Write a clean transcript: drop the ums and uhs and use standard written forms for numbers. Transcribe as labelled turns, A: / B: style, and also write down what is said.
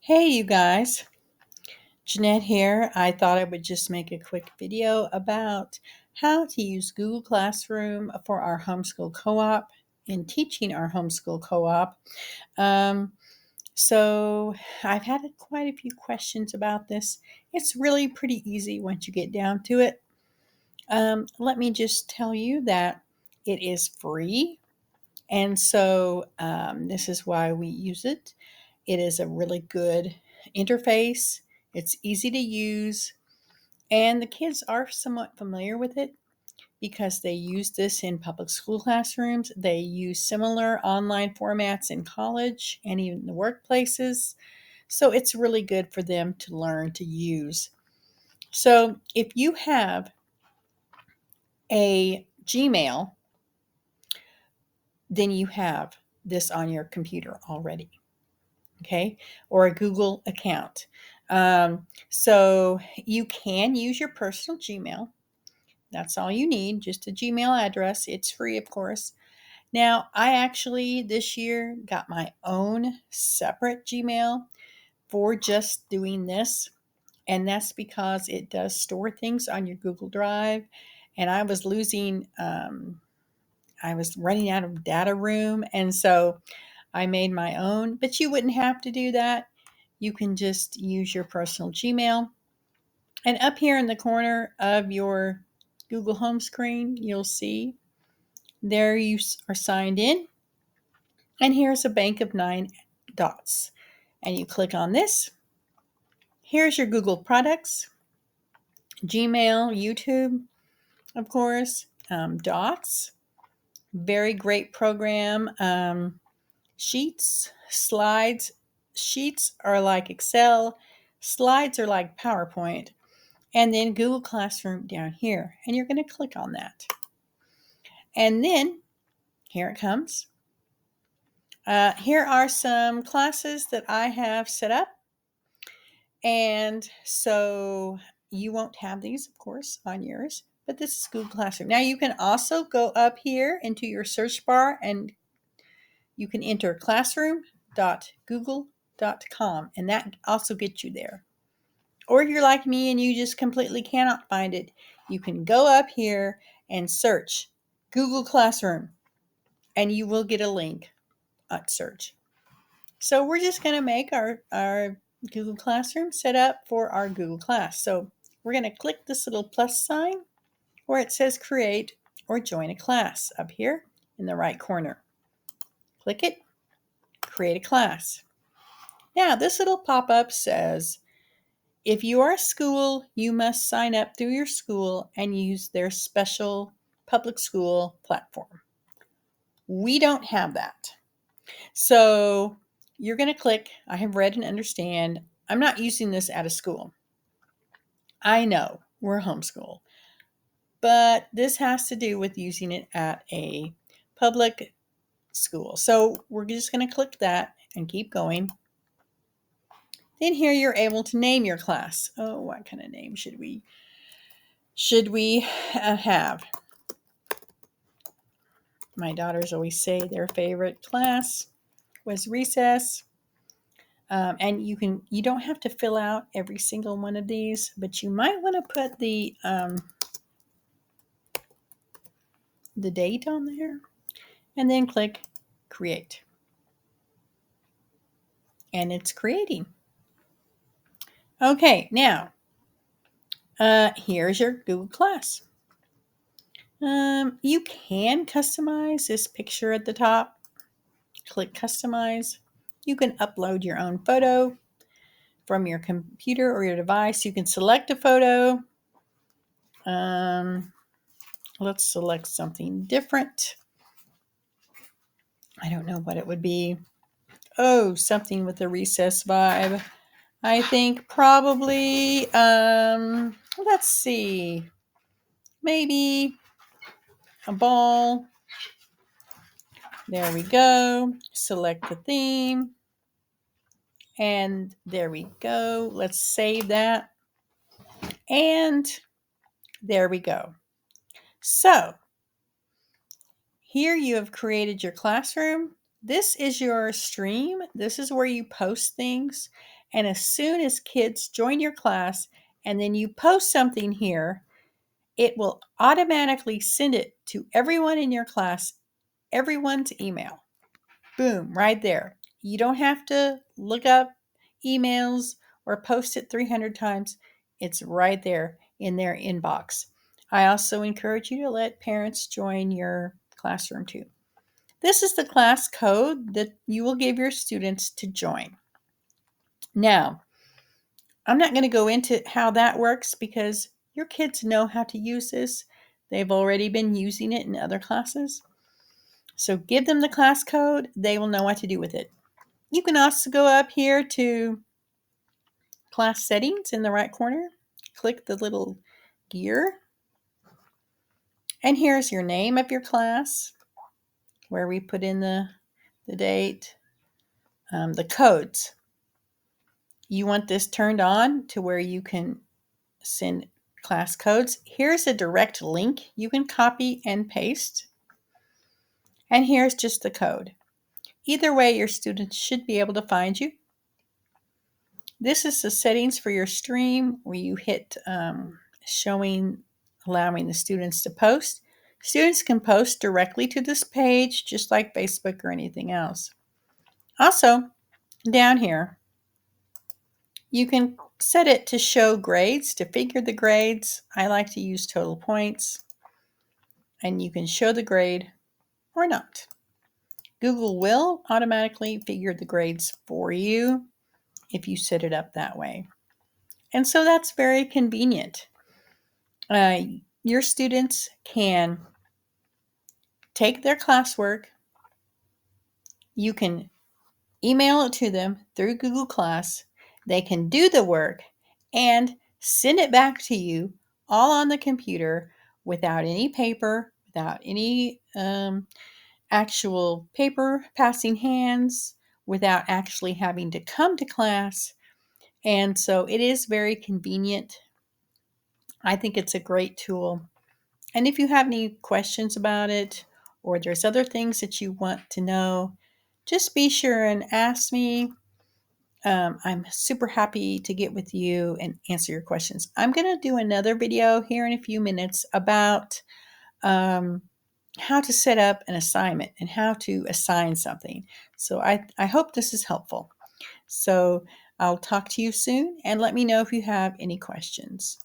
A: Hey, you guys. Jeanette here. I thought I would just make a quick video about how to use Google Classroom for our homeschool co-op in teaching our homeschool co-op. Um, so I've had quite a few questions about this. It's really pretty easy once you get down to it. Let me just tell you that it is free. And so this is why we use it. It is a really good interface. It's easy to use, and the kids are somewhat familiar with it because they use this in public school classrooms. They use similar online formats in college and even the workplaces. So it's really good for them to learn to use. So if you have a Gmail, then you have this on your computer already. Okay, or a Google account. So you can use your personal Gmail. That's all you need, just a Gmail address. It's free, of course. Now, I actually this year got my own separate Gmail for just doing this, and that's because it does store things on your Google Drive. And I was I was running out of data room, and so I made my own, but you wouldn't have to do that. You can just use your personal Gmail. And up here in the corner of your Google home screen, you'll see there you are signed in. And here's a bank of 9 dots. And you click on this. Here's your Google products, Gmail, YouTube, of course, Docs. Very great program. Sheets, slides. Sheets are like Excel, slides are like PowerPoint, and then Google Classroom down here. And you're going to click on that. And then here it comes. Here are some classes that I have set up. And so you won't have these, of course, on yours, but this is Google Classroom. Now you can also go up here into your search bar and you can enter classroom.google.com, and that also gets you there. Or if you're like me and you just completely cannot find it, you can go up here and search Google Classroom, and you will get a link at search. So we're just going to make our Google Classroom set up for our Google class. So we're going to click this little plus sign where it says create or join a class up here in the right corner. Click it, create a class. Now this little pop-up says, if you are a school, you must sign up through your school and use their special public school platform. We don't have that. So you're going to click, I have read and understand. I'm not using this at a school. I know we're homeschool, but this has to do with using it at a public school. So we're just going to click that and keep going. Then here you're able to name your class. Oh, what kind of name should we have? My daughters always say their favorite class was recess. And you don't have to fill out every single one of these, but you might want to put the date on there and then click create. And it's creating. Okay, now here's your Google class. You can customize this picture at the top. Click customize. You can upload your own photo from your computer or your device. You can select a photo. Let's select something different. I don't know what it would be. Oh, something with a recess vibe. I think probably, let's see, maybe a ball. There we go. Select the theme. And there we go. Let's save that. And there we go. So here you have created your classroom. This is your stream. This is where you post things. And as soon as kids join your class and then you post something here, it will automatically send it to everyone in your class, everyone's email. Boom, right there. You don't have to look up emails or post it 300 times. It's right there in their inbox. I also encourage you to let parents join your classroom too. This is the class code that you will give your students to join. Now, I'm not going to go into how that works because your kids know how to use this. They've already been using it in other classes. So give them the class code. They will know what to do with it. You can also go up here to class settings in the right corner. Click the little gear. And here's your name of your class, where we put in the date, the codes. You want this turned on to where you can send class codes. Here's a direct link you can copy and paste. And here's just the code. Either way, your students should be able to find you. This is the settings for your stream where you hit allowing the students to post. Students can post directly to this page, just like Facebook or anything else. Also, down here, you can set it to show grades, to figure the grades. I like to use total points. And you can show the grade or not. Google will automatically figure the grades for you if you set it up that way. And so that's very convenient. Your students can take their classwork. You can email it to them through Google Class. They can do the work and send it back to you all on the computer without any paper, without any actual paper passing hands, without actually having to come to class. And so it is very convenient. I think it's a great tool. And if you have any questions about it, or there's other things that you want to know, just be sure and ask me. I'm super happy to get with you and answer your questions. I'm going to do another video here in a few minutes about how to set up an assignment and how to assign something. So I hope this is helpful. So I'll talk to you soon and let me know if you have any questions.